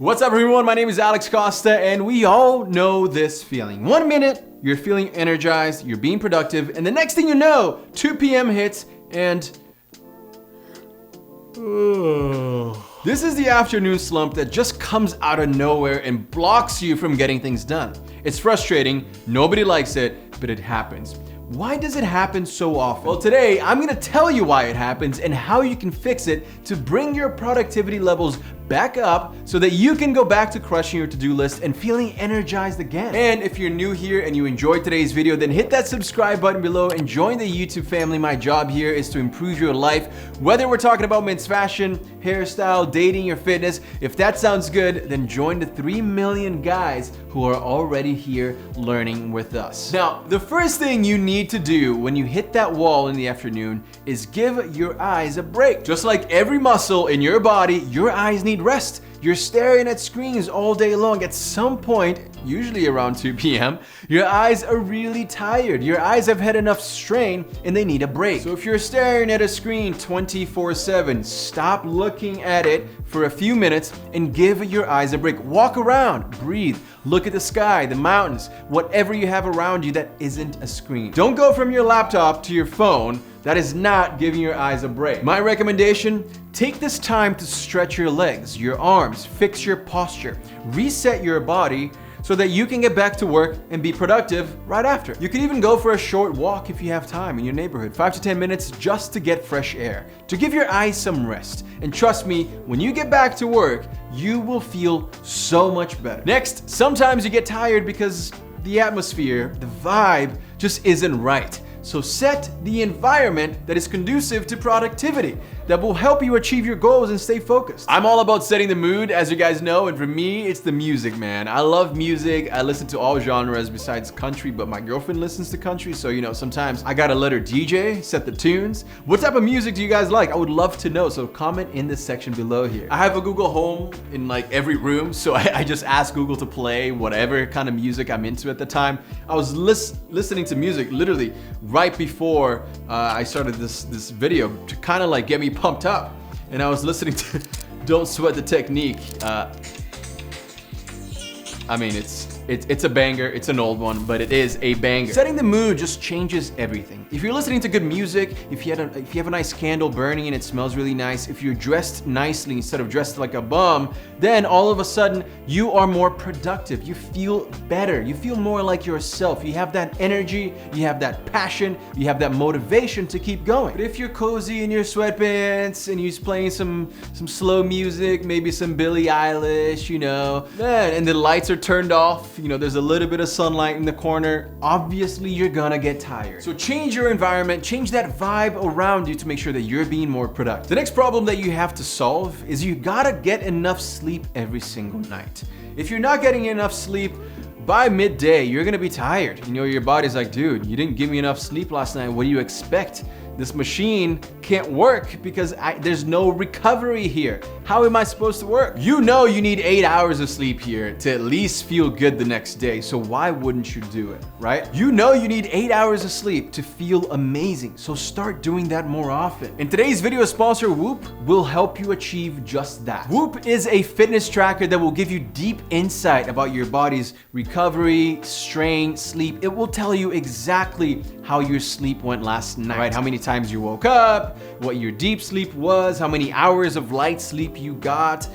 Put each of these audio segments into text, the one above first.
What's up everyone, my name is Alex Costa and we all know this feeling. 1 minute, you're feeling energized, you're being productive, and the next thing you know, 2 p.m. hits and... This is the afternoon slump that just comes out of nowhere and blocks you from getting things done. It's frustrating, nobody likes it, but it happens. Why does it happen so often? Well, today I'm gonna tell you why it happens and how you can fix it to bring your productivity levels back up so that you can go back to crushing your to-do list and feeling energized again. And if you're new here and you enjoyed today's video, then hit that subscribe button below and join the YouTube family. My job here is to improve your life, whether we're talking about men's fashion, hairstyle, dating, or fitness. If that sounds good, then join the 3 million guys who are already here learning with us. Now, the first thing you need to do when you hit that wall in the afternoon is give your eyes a break. Just like every muscle in your body, your eyes need rest. You're staring at screens all day long. At some point, usually around 2 p.m., your eyes are really tired. Your eyes have had enough strain and they need a break. So if you're staring at a screen 24/7, stop looking at it for a few minutes and give your eyes a break. Walk around, breathe, look at the sky, the mountains, whatever you have around you that isn't a screen. Don't go from your laptop to your phone. That is not giving your eyes a break. My recommendation, take this time to stretch your legs, your arms, fix your posture, reset your body so that you can get back to work and be productive right after. You can even go for a short walk if you have time in your neighborhood, 5 to 10 minutes just to get fresh air, to give your eyes some rest. And trust me, when you get back to work, you will feel so much better. Next, sometimes you get tired because the atmosphere, the vibe just isn't right. So set the environment that is conducive to productivity, that will help you achieve your goals and stay focused. I'm all about setting the mood, as you guys know, and for me, it's the music, man. I love music. I listen to all genres besides country, but my girlfriend listens to country, so you know, sometimes I gotta let her DJ, set the tunes. What type of music do you guys like? I would love to know, so comment in the section below here. I have a Google Home in like every room, so I just ask Google to play whatever kind of music I'm into at the time. I was listening to music literally right before I started this video to kind of like get me pumped up, and I was listening to Don't Sweat the Technique. I mean, it's a banger. It's an old one, but it is a banger. Setting the mood just changes everything. If you're listening to good music, if you have a nice candle burning and it smells really nice, if you're dressed nicely instead of dressed like a bum, then all of a sudden you are more productive. You feel better. You feel more like yourself. You have that energy, you have that passion, you have that motivation to keep going. But if you're cozy in your sweatpants and you're playing some slow music, maybe some Billie Eilish, you know, and the lights are turned off, you know, there's a little bit of sunlight in the corner, obviously you're gonna get tired. So change your environment, change that vibe around you to make sure that you're being more productive. The next problem that you have to solve is you gotta get enough sleep every single night. If you're not getting enough sleep, by midday, you're gonna be tired. You know, your body's like, dude, you didn't give me enough sleep last night. What do you expect? This machine can't work because there's no recovery here. How am I supposed to work? You know you need 8 hours of sleep here to at least feel good the next day. So why wouldn't you do it, right? You know you need 8 hours of sleep to feel amazing. So start doing that more often. And today's video sponsor, Whoop, will help you achieve just that. Whoop is a fitness tracker that will give you deep insight about your body's recovery, strain, sleep. It will tell you exactly how your sleep went last night, right? How many times you woke up, what your deep sleep was, how many hours of light sleep you got.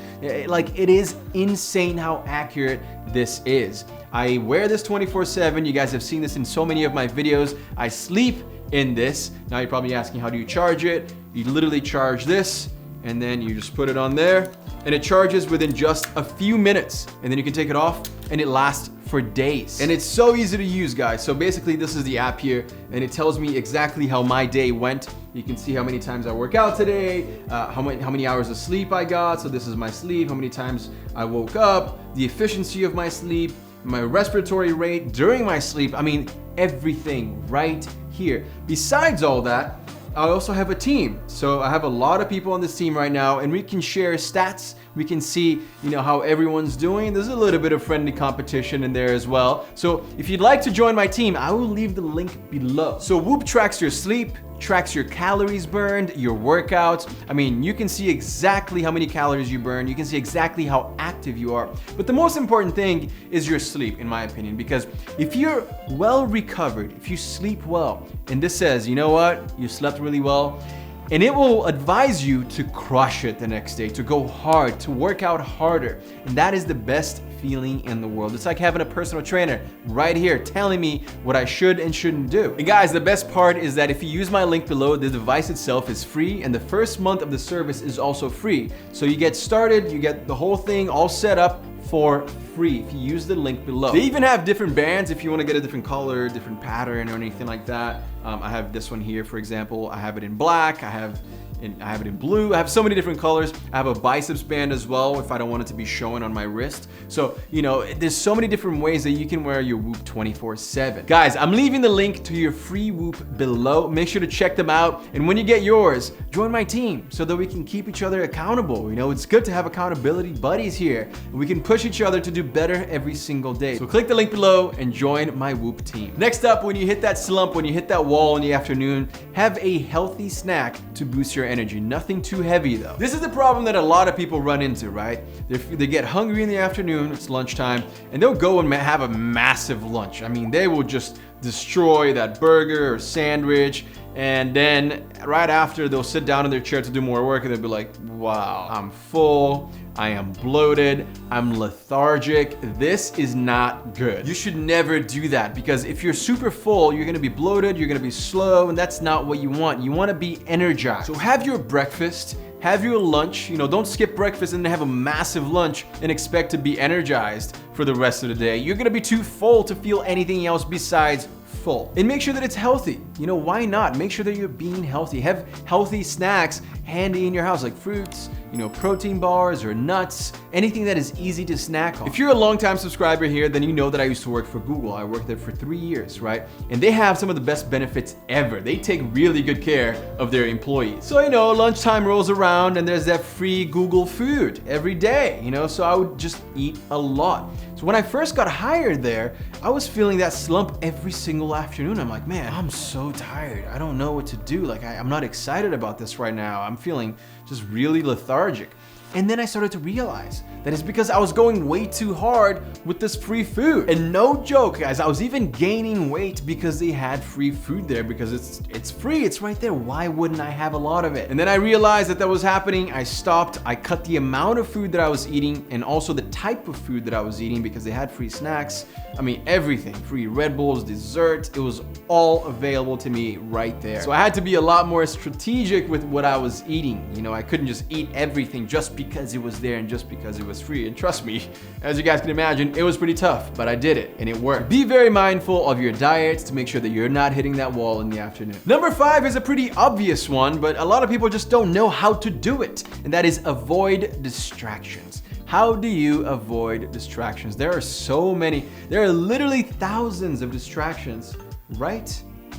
Like, it is insane how accurate this is. I wear this 24/7. You guys have seen this in so many of my videos. I sleep in this. Now you're probably asking, how do you charge it? You literally charge this and then you just put it on there and it charges within just a few minutes, and then you can take it off and it lasts for days. And it's so easy to use, guys. So basically this is the app here and it tells me exactly how my day went. You can see how many times I work out today, how many hours of sleep I got. So this is my sleep, how many times I woke up, the efficiency of my sleep, my respiratory rate during my sleep. I mean, everything right here. Besides all that, I also have a team. So I have a lot of people on this team right now, and we can share stats We can see, how everyone's doing. There's a little bit of friendly competition in there as well. So if you'd like to join my team, I will leave the link below. So Whoop tracks your sleep, tracks your calories burned, your workouts. I mean, you can see exactly how many calories you burn. You can see exactly how active you are. But the most important thing is your sleep, in my opinion, because if you're well recovered, if you sleep well, and this says, you know what, you slept really well, and it will advise you to crush it the next day, to go hard, to work out harder. And that is the best feeling in the world. It's like having a personal trainer right here telling me what I should and shouldn't do. And guys, the best part is that if you use my link below, the device itself is free and the first month of the service is also free. So you get started, you get the whole thing all set up for free if you use the link below. They even have different bands if you want to get a different color, different pattern or anything like that. I have this one here, for example. I have it in black, I have it in blue. I have so many different colors. I have a biceps band as well if I don't want it to be showing on my wrist. So, there's so many different ways that you can wear your Whoop 24/7. Guys, I'm leaving the link to your free Whoop below. Make sure to check them out. And when you get yours, join my team so that we can keep each other accountable. It's good to have accountability buddies here. And we can push each other to do better every single day. So click the link below and join my Whoop team. Next up, when you hit that slump, when you hit that wall in the afternoon, have a healthy snack to boost your energy. Nothing too heavy though. This is the problem that a lot of people run into, right? They get hungry in the afternoon, it's lunchtime, and they'll go and have a massive lunch. I mean, they will just destroy that burger or sandwich, and then right after they'll sit down in their chair to do more work and they'll be like, wow, I'm full, I am bloated, I'm lethargic. This is not good. You should never do that because if you're super full, you're gonna be bloated, you're gonna be slow, and that's not what you want. You wanna be energized. So have your breakfast, have your lunch, don't skip breakfast and then have a massive lunch and expect to be energized for the rest of the day. You're gonna be too full to feel anything else besides full. And make sure that it's healthy. Why not? Make sure that you're being healthy. Have healthy snacks handy in your house, like fruits, protein bars or nuts, anything that is easy to snack on. If you're a longtime subscriber here, then you know that I used to work for Google. I worked there for 3 years, right? And they have some of the best benefits ever. They take really good care of their employees. So, lunchtime rolls around and there's that free Google food every day, so I would just eat a lot. So when I first got hired there, I was feeling that slump every single afternoon. I'm like, man, I'm so tired. I don't know what to do. Like, I'm not excited about this right now. I'm feeling just really lethargic. And then I started to realize that it's because I was going way too hard with this free food. And no joke, guys, I was even gaining weight because they had free food there because it's free, it's right there. Why wouldn't I have a lot of it? And then I realized that was happening. I stopped, I cut the amount of food that I was eating and also the type of food that I was eating because they had free snacks. I mean, everything, free Red Bulls, dessert, it was all available to me right there. So I had to be a lot more strategic with what I was eating. I couldn't just eat everything just because it was there and just because it was free. And trust me, as you guys can imagine, it was pretty tough, but I did it and it worked. Be very mindful of your diets to make sure that you're not hitting that wall in the afternoon. Number 5 is a pretty obvious one, but a lot of people just don't know how to do it, and that is avoid distractions. How do you avoid distractions? There are so many. There are literally thousands of distractions right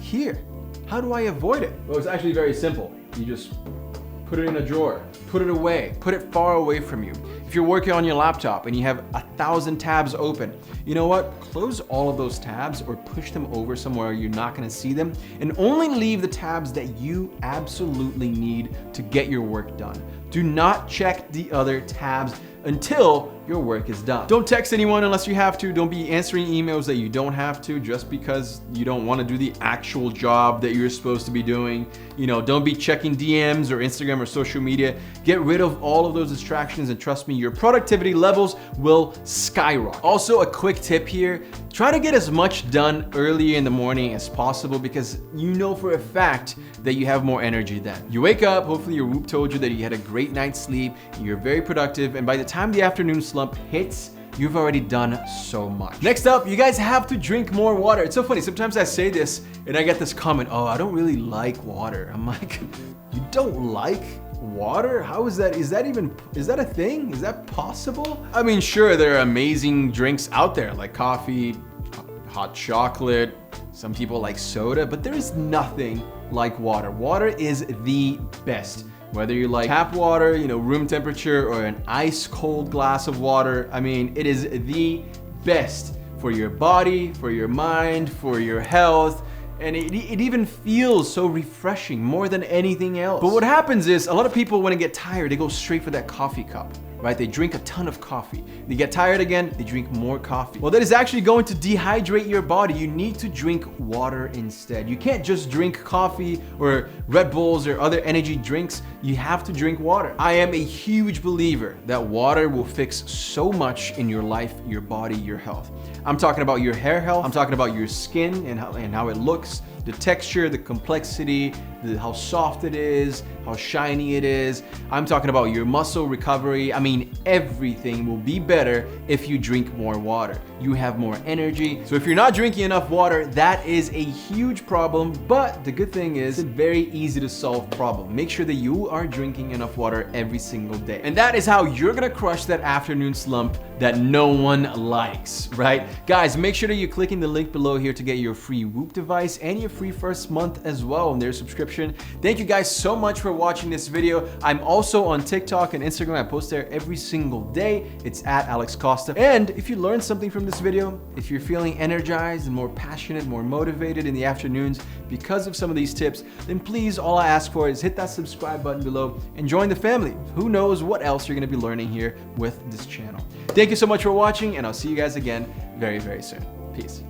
here. How do I avoid it? Well, it's actually very simple. You just put it in a drawer, put it away, put it far away from you. If you're working on your laptop and you have 1,000 tabs open, you know what? Close all of those tabs or push them over somewhere you're not gonna see them, and only leave the tabs that you absolutely need to get your work done. Do not check the other tabs until your work is done. Don't text anyone unless you have to. Don't be answering emails that you don't have to just because you don't want to do the actual job that you're supposed to be doing. Don't be checking DMs or Instagram or social media. Get rid of all of those distractions and trust me, your productivity levels will skyrocket. Also, a quick tip here, try to get as much done early in the morning as possible because you know for a fact that you have more energy then. You wake up, hopefully your Whoop told you that you had a great night's sleep, and you're very productive, and by the time the afternoon slump hits, you've already done so much. Next up, you guys have to drink more water. It's so funny, sometimes I say this and I get this comment, oh, I don't really like water. I'm like, you don't like water? How is that? Is that a thing? Is that possible? I mean, sure, there are amazing drinks out there like coffee, hot chocolate, some people like soda, but there is nothing like water. Water is the best. Whether you like tap water, room temperature, or an ice cold glass of water, I mean, it is the best for your body, for your mind, for your health. And it even feels so refreshing more than anything else. But what happens is a lot of people, when they get tired, they go straight for that coffee cup, right? They drink a ton of coffee. They get tired again, they drink more coffee. Well, that is actually going to dehydrate your body. You need to drink water instead. You can't just drink coffee or Red Bulls or other energy drinks. You have to drink water. I am a huge believer that water will fix so much in your life, your body, your health. I'm talking about your hair health. I'm talking about your skin and how it looks, the texture, the complexity, how soft it is, how shiny it is. I'm talking about your muscle recovery. I mean, everything will be better if you drink more water. You have more energy. So if you're not drinking enough water, that is a huge problem. But the good thing is, it's a very easy to solve problem. Make sure that you are drinking enough water every single day. And that is how you're gonna crush that afternoon slump that no one likes, right? Guys, make sure that you're clicking the link below here to get your free Whoop device and your free first month as well on their subscription. Thank you guys so much for watching this video. I'm also on TikTok and Instagram. I post there every single day. It's at Alex Costa. And if you learned something from this video, if you're feeling energized and more passionate, more motivated in the afternoons because of some of these tips, then please, all I ask for is hit that subscribe button below and join the family. Who knows what else you're gonna be learning here with this channel. Thank you so much for watching, and I'll see you guys again very, very soon. Peace.